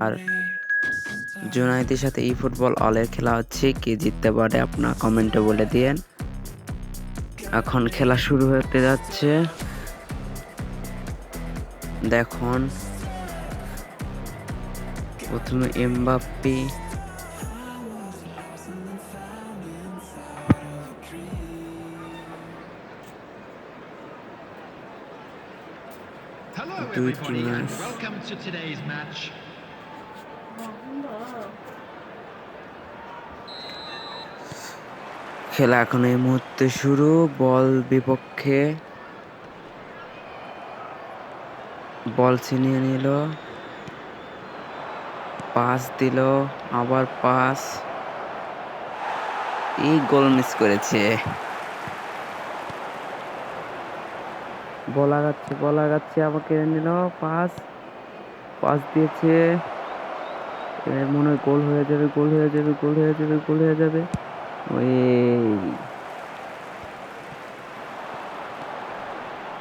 আর জুনাইদের সাথে ই ফুটবল অলের খেলা হচ্ছে, কে জিততে পারে আপনার কমেন্টে বলে দিয়েন। এখন খেলা শুরু হতে যাচ্ছে, দেখুন প্রথমে এমবাপ্পে, দুইটি ম্যাচ। খেলা এখন এই মুহূর্তে শুরু, বল বিপক্ষে, বল ছিনিয়ে নিল, পাস দিল, আবার পাস, এই গোল মিস করেছে। বল আগাচ্ছে, আবার কেড়ে নিল, পাস দিয়েছে, মনে হয় গোল হয়ে যাবে। ওই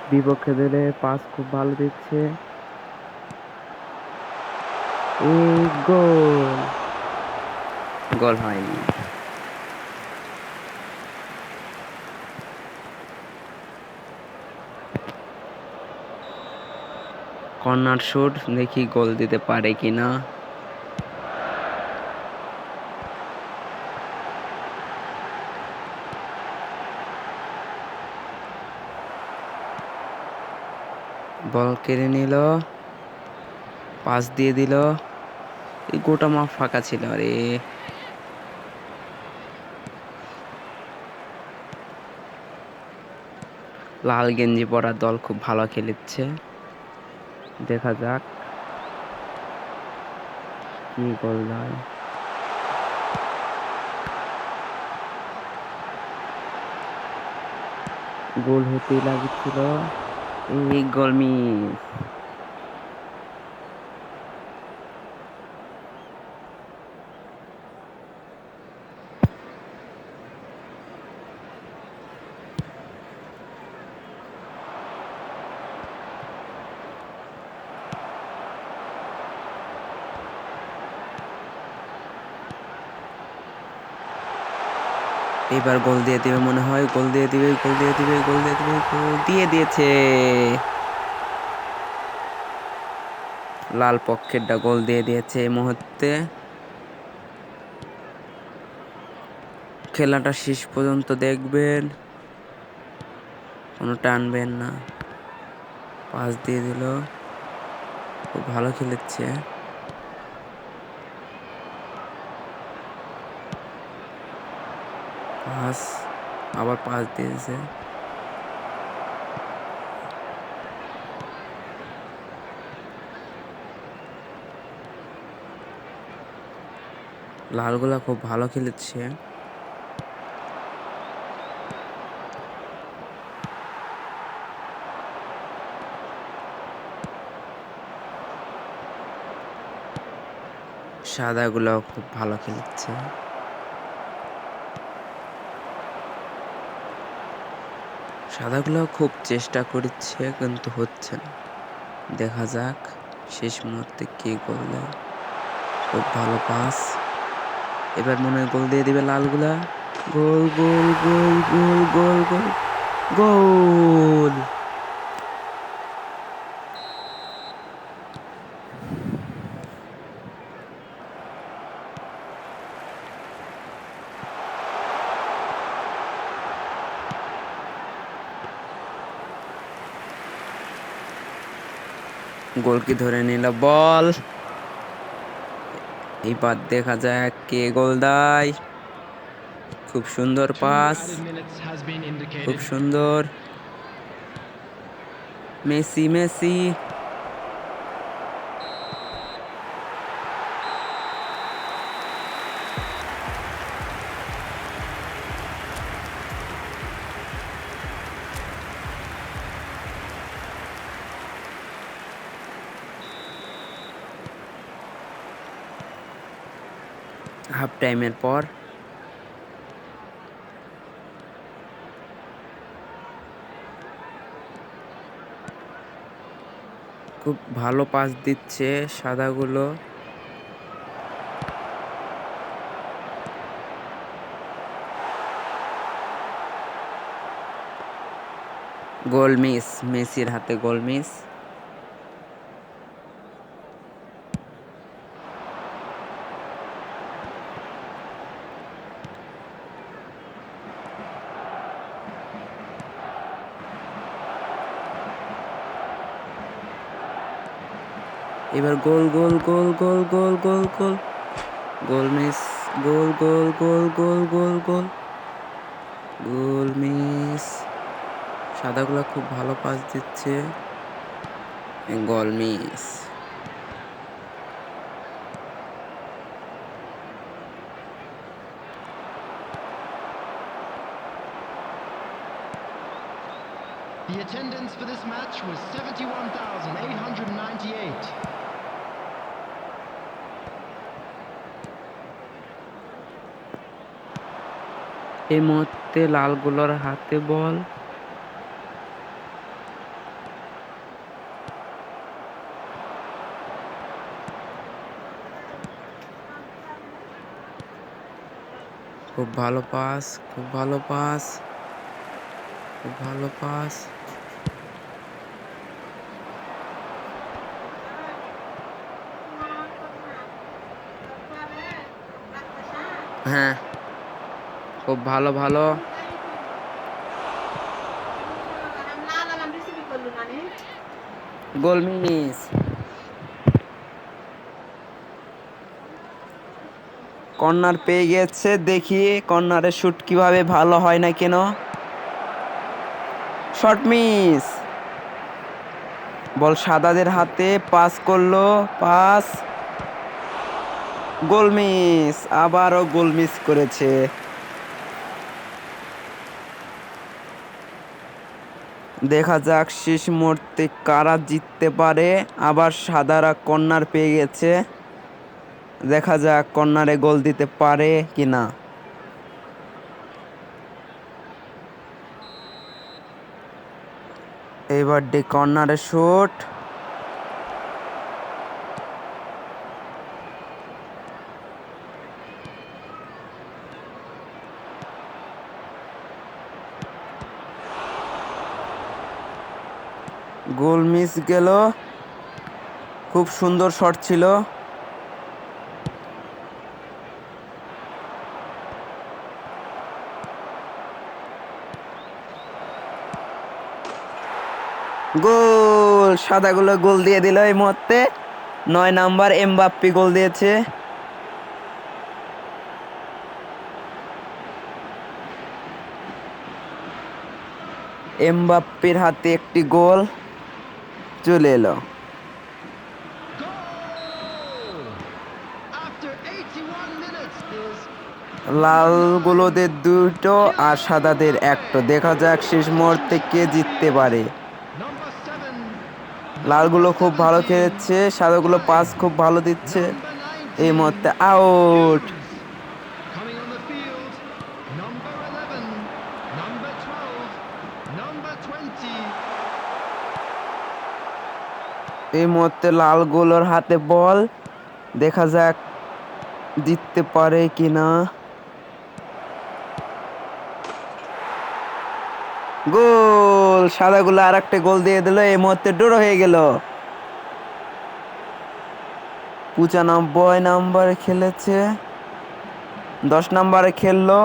বিপক্ষে দিলে পাস খুব ভালো দিচ্ছে, এই গোল হয়নি। কর্নার শুট, দেখি গোল দিতে পারে কিনা। বল কেড়ে নিল, পাস দিয়ে দিল, এই গোটা মাঠ ফাঁকা ছিল। আরে লাল গেঞ্জি পরা দল খুব ভালো খেলেছে, দেখা যাক কি গোল দেয়। গোল হতেই লাগছিল, এই গোল মিস। এবার গোল দিয়ে দিবে মনে হয়, গোল দিয়ে দিয়েছে। লাল পক্ষেরটা গোল দিয়ে দিয়েছে এই মুহূর্তে। খেলাটা শেষ পর্যন্ত দেখবেন, কোনো টানবেন না। পাস দিয়ে দিল, খুব ভালো খেলেছে। পাস, আবার পাস দিয়েছে, লালগুলা খুব ভালো খেলেছে। সাদাগুলো খুব ভালো খেলেছে। সাদাগুলো খুব চেষ্টা করছে কিন্তু হচ্ছে না, দেখা যাক শেষ মুহূর্তে কে গোল দেয়। খুব ভালো পাস, এবার মনে হয় গোল দিয়ে দিবে লালগুলা। গোল গোল গোল গোল গোল গোল গোল। গোলকি ধরে নিল বল, এইবার দেখা যাক কে গোল দেয়। খুব সুন্দর পাস, খুব সুন্দর, মেসি। হাফ টাইমের পর খুব ভালো পাস দিচ্ছে সাদাগুলো। গোল মিস, মেসির হাতে গোল মিস। এবার গোল গোল গোল গোল গোল গোল গোল গোল মিস, গোল গোল গোল গোল গোল গোল গোল মিস। সাদাগুলো খুব ভালো পাস দিচ্ছে, goal miss. The attendance for this match was 71,898. এই মুহূর্তে লালগুলোর হাতে বল। খুব ভালো পাস, খুব ভালো পাস, খুব ভালো পাস। হ্যাঁ, খুব ভালো ভালো। Goal miss. কর্নার পেয়ে গেছে, দেখি কর্নারের শুট কিভাবে ভালো হয় না কেন। Shot miss. বল সাদাদের হাতে, পাস করলো, পাস, গোল মিস। আবারও গোল মিস করেছে। দেখা যাক শেষ মুহূর্তে কারা জিততে পারে। আবার সাদারা কর্নার পেয়ে গেছে, দেখা যাক কর্নারে গোল দিতে পারে কিনা। এবার কর্নারে শুট, গোল মিস গেল। খুব সুন্দর শট ছিল। গোল, সাদাগুলো গোল দিয়ে দিল এই মুহূর্তে। 9 নাম্বার এমবাপ্পে গোল দিয়েছে। এমবাপ্পের হাতে একটি গোল চলে এলো। লালগুলোদের দুটো আর সাদাদের একটা। দেখা যাক শেষ মুহূর্তে কে জিততে পারে। লালগুলো খুব ভালো খেলেছে, সাদাগুলো পাস খুব ভালো দিচ্ছে। এই মুহূর্তে আউট। এই মুহূর্তে লালগুলোর হাতে বল, দেখা যাক জিততে পারে কিনা। গোল, সাদাগুলো আর একটা গোল দিয়ে দিল। এই মুহূর্তে ড্র হয়ে গেল। 95 নাম্বারে খেলেছে, 10 নাম্বারে খেললো।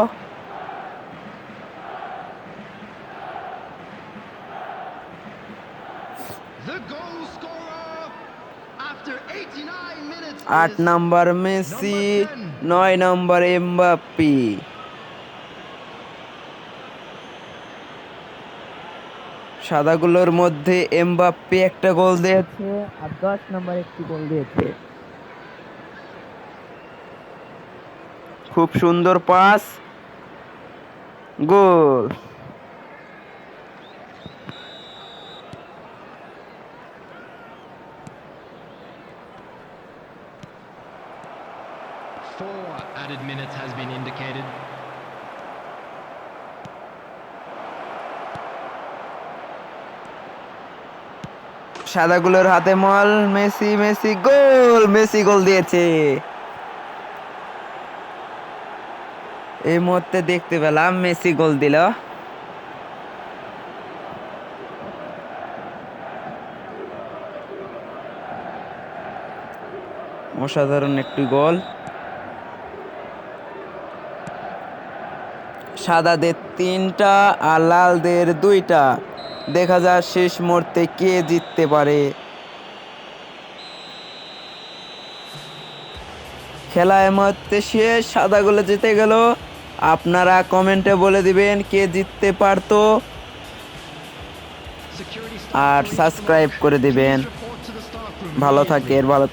আট নাম্বার মেসি, 9 নাম্বার এমবাপ্পে। সাদাগুলোর মধ্যে এমবাপ্পে একটা গোল দিয়েছে আর 10 নাম্বার একটি গোল দিয়েছে। খুব সুন্দর pass, goal. Four added minutes has been indicated. সাদাগুলোর হাতে মল, Messi Messi goal, Messi goal দিয়েছে। এই মুহূর্তে দেখতে পেলাম মেসি গোল দিল। অসাধারণ একটি গোল। সাদাদের 3টা আর লালদের 2টা। দেখা যাক শেষ মুহূর্তে কে জিততে পারে। খেলা এই মুহূর্তে শেষ, সাদাগুলো জিতে গেল। আপনারা কমেন্টে বলে দিবেন কে জিততে পারতো Security আর staff to reach the subscribe mark. করে দিবেন। Please report to the staff room ভালো immediately. থাকেন, ভালো